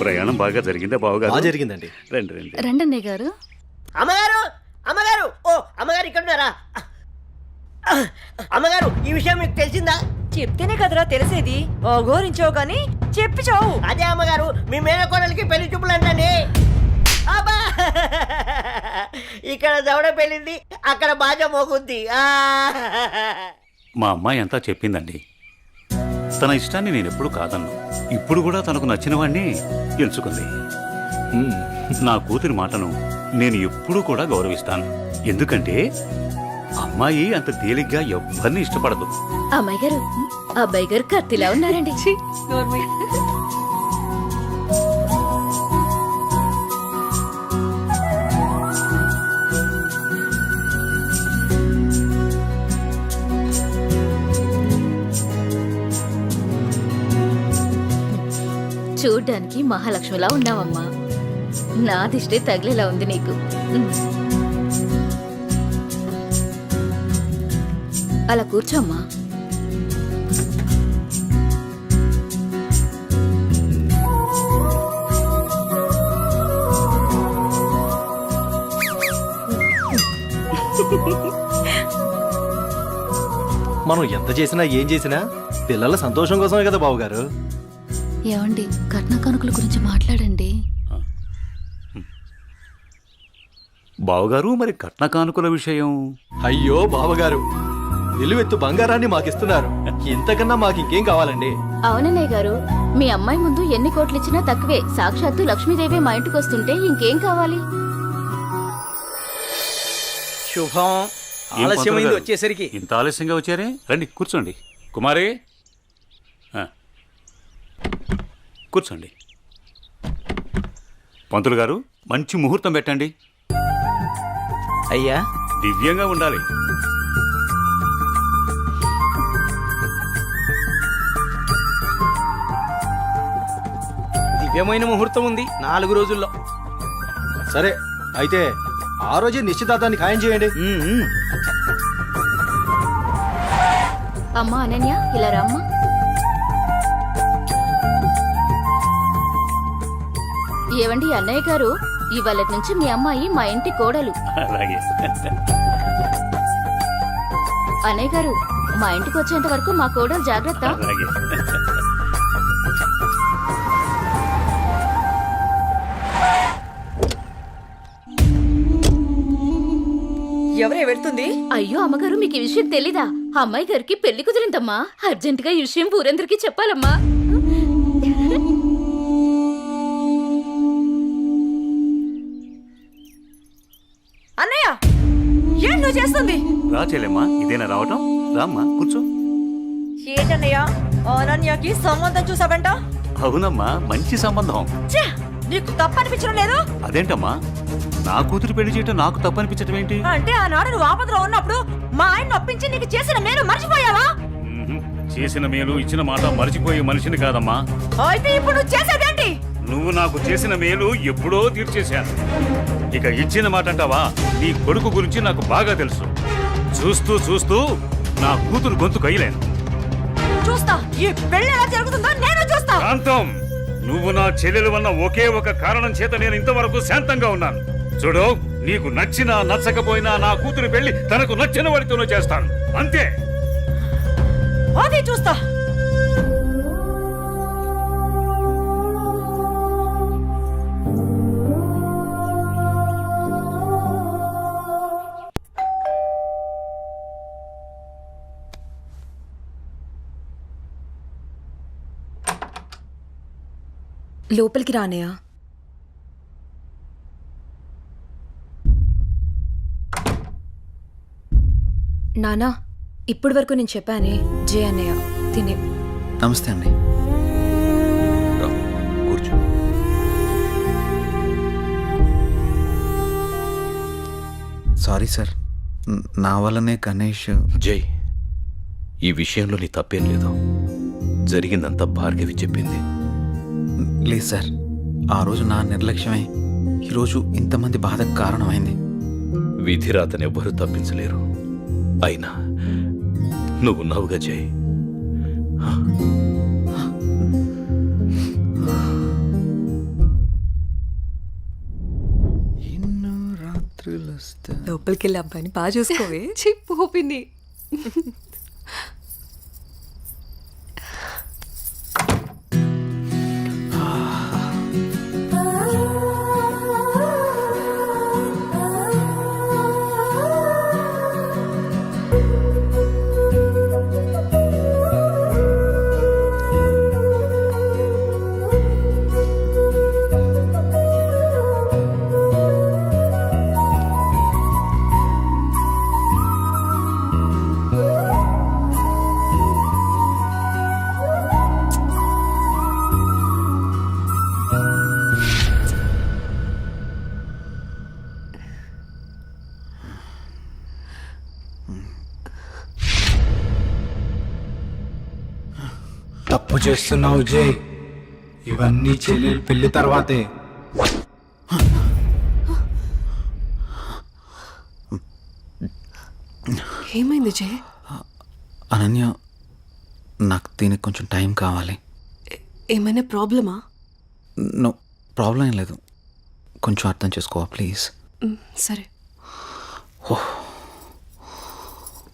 ప్రయాణం బాగా జరిగిందా బావగారు? జరిగిందండి. రండి రండి. రండన్నయ్య గారు. అమ్మగారు అమ్మగారు ఓ అమ్మగారు ఇక్కడ ఉన్నారా? అమ్మగారు ఈ విషయం మీకు తెలిసిందా? చెప్తేనే కదరా తెలిసేది. ఓగోరించో గాని చెప్పి చావు. అదే అమ్మగారు మీ మేనకోడలికి పెళ్లి చూపులు అంటండి. అబ్బా ఇక్కడ దవడ పెళ్ళింది, అక్కడ బాజ మోగుద్ది. మా అమ్మాయి అంతా చెప్పిందండి. తన ఇష్టాన్ని నేను ఎప్పుడు కాదన్ను. ఇప్పుడు కూడా తనకు నచ్చిన వాడిని ఎంచుకుంది. నా కూతురి మాటను నేను ఎప్పుడూ కూడా గౌరవిస్తాను. ఎందుకంటే అమ్మాయి అంత తేలిగ్గా ఎవ్వరిని ఇష్టపడదు. అమ్మాయి గారు, అబ్బాయి గారు కత్తిలా ఉన్నారండి. చూడ్డానికి మహాలక్ష్మిలా ఉన్నావమ్మా. నా దిష్టే తగిలేలా ఉంది నీకు. అలా కూర్చోమ్మా. మనం ఎంత చేసినా ఏం చేసినా పిల్లల సంతోషం కోసమే కదా బావగారు. ఏమండి, కట్న కానుకల గురించి మాట్లాడండి. బావగారు, మరి కట్న కానుకల విషయం? అయ్యో బావగారు, నిలువెత్తు బంగారాన్ని మాకిస్తున్నారు. ఇంతకన్నా మాకింకేం కావాలండి? అవునన్నయ్య గారు, మీ అమ్మాయి ముందు ఎన్ని కోట్లు ఇచ్చినా తక్కువే. సాక్షాత్తు లక్ష్మీదేవి మా ఇంటికి వస్తుంటే ఇంకేం కావాలి? శుభం. ఆలస్యమైంది వచ్చేసరికి. ఇంత ఆలస్యంగా వచ్చారే? రండి కూర్చోండి. కుమారి కూర్చోండి. పంతులు గారు, మంచి ముహూర్తం పెట్టండి. అయ్యా, దివ్యంగా ఉండాలి. దివ్యమైన ముహూర్తం ఉంది 4 రోజుల్లో. సరే అయితే ఆ రోజే నిశ్చితార్థాన్ని ఖాయం చేయండి. అమ్మా అనన్య, ఇలా రామ్మా. ఏవండి అన్నయ్య గారు, ఇవాళ నుంచి మీ అమ్మాయి మా ఇంటి కోడలు. అలాగే. అన్నయ్య గారు, మా ఇంటికి వచ్చేంత వరకు మా కోడలు జాగ్రత్త. అలాగే. ఎవరే వెళ్తుంది? అయ్యో అమ్మగారు, మీకు ఈ విషయం తెలీదా? అమ్మాయి గారికి పెళ్లి కుదిరిందమ్మా. అర్జెంటుగా ఈ విషయం ఊరందరికీ చెప్పాలమ్మా. అన్నయ్య, ఏం నువ్వు చేస్తుంది? రా చెల్లెమ్మా, ఇదేనా రావటం? రామ్మా కూర్చో. ఏంటన్నయ్య, అనన్యకి సంబంధం చూసావంట? అవునమ్మా, మంచి సంబంధం. ఛే, నీకు తప్పనిపించడం లేదు? అదేంటమ్మా, నా కూతురు పెళ్లి చేయటం నాకు తప్పనిపించటం ఏంటి? అంటే ఆనాడు నువ్వు ఆపదలో ఉన్నప్పుడు మా ఆయన నొప్పించి నీకు చేసిన మేలు మర్చిపోయావా? చేసిన మేలు ఇచ్చిన మాట మర్చిపోయే మనిషిని కాదమ్మా. అయితే ఇప్పుడు నువ్వు చేసేదేంటి? నువ్వు నాకు చేసిన మేలు ఎప్పుడో తీర్చేశాను. ఇక ఇచ్చిన మాట అంటావా? నీ కొడుకు గురించి నాకు బాగా తెలుసు. చూస్తూ చూస్తూ నా కూతురు గొంతు కయ్యలేను. చూస్తా, ఈ పెళ్లి ఎలా జరుగుతుందో నేను చూస్తా. శాంతం, నువ్వు నా చెల్లెలు వల్ల ఒకే ఒక కారణం చేత నేను ఇంతవరకు శాంతంగా ఉన్నాను. చూడు, నీకు నచ్చినా నచ్చకపోయినా నా కూతురు పెళ్లి తనకు నచ్చిన వాడితోనే చేస్తాను, అంతే. అది చూస్తా. లోపలికి రానయ్యా. నానా, ఇప్పటి వరకు నేను చెప్పానే జే అన్నయ్య తినే. నమస్తే అండి. కూర్చో. సారీ సార్, నా వల్లనే గణేష్. జై, ఈ విషయంలో నీ తప్పేం లేదు. జరిగిందంతా భార్గవి చెప్పింది. లేదు సార్, ఆ రోజు నా నిర్లక్ష్యమే ఈరోజు ఇంతమంది బాధకు కారణమైంది. విధిరాతనెవ్వరూ తప్పించలేరు. అయినా నువ్వున్నావుగా జై. ఎన్నో రాత్రులు వస్తా లోపలికి వెళ్ళి అబ్బాయిని బాగా చూసుకోవే. చెప్పు పిన్ని. తప్పు చేస్తున్నావు జై. ఇవన్నీ చెల్లెలు పెళ్లి తర్వాతే. ఏమైంది జే? అనన్య, నాకు దీనికి కొంచెం టైం కావాలి. ఏమైనా ప్రాబ్లమా? నో ప్రాబ్లం ఏం లేదు, కొంచెం అర్థం చేసుకోవా ప్లీజ్. సరే. ఓహ్